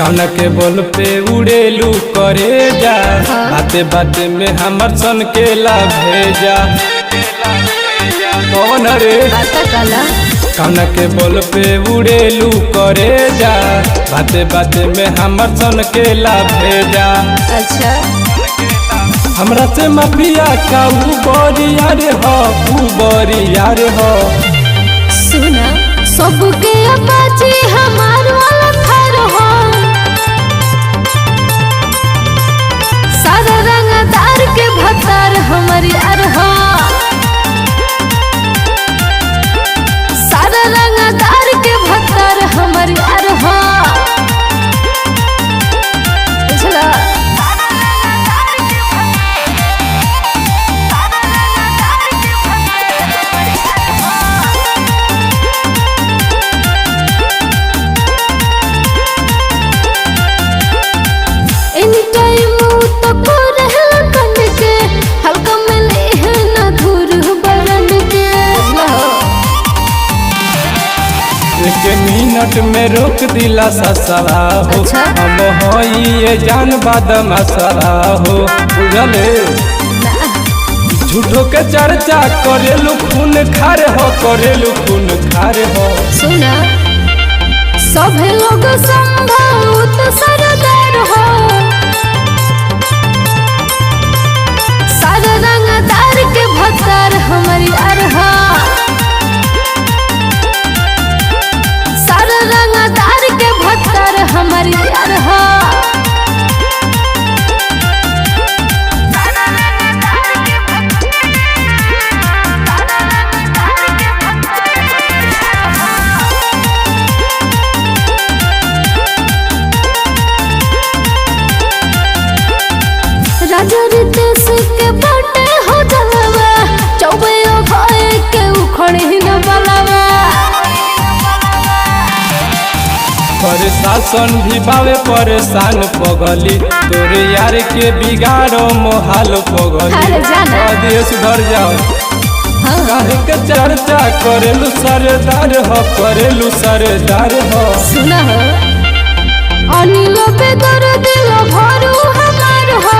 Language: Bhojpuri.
कौन के बोल पे उड़ेलू करे जा बाते बाते में हमर सन के ला भेजा कौन रे कौन के बोल पे उड़ेलू करे जा बाते बाते में हमर सन के ला भेजा। अच्छा हमरा से माफिया का बरिया रे हो बरिया रे हो सुना सबके अपाची हमार वाला थार हो सारा रंगदार के भतार हमारी यार हो सारा रंगदार के भतार हमारी यार हो बुझला। मिनट में रोक दिला ससरा हो। अच्छा? हम होई ये जान बादम असरा हो बुझले झूठो के चर्चा करेलू खून खारे हो करेलू खून खारे हो। सुना सभी लोग संभावत सरदार हो सारा रंगदार के भतार हमारी यार हो सारा रंगदार के भतार हमारी यार हो। राजा रितेश के बटे हो जलवा चौबे भाई के उखड़े न बलवा प्रशासन भी बावे परेशान पगली तोरे यार के बिगाड़ो मोहाल पगली अरे जाना। देश घर जाओ काहे के चर्चा करेलू सरदार हो करेलू सरदार हो। सुना हो अनिल पे दर्द लो भरू हमार हो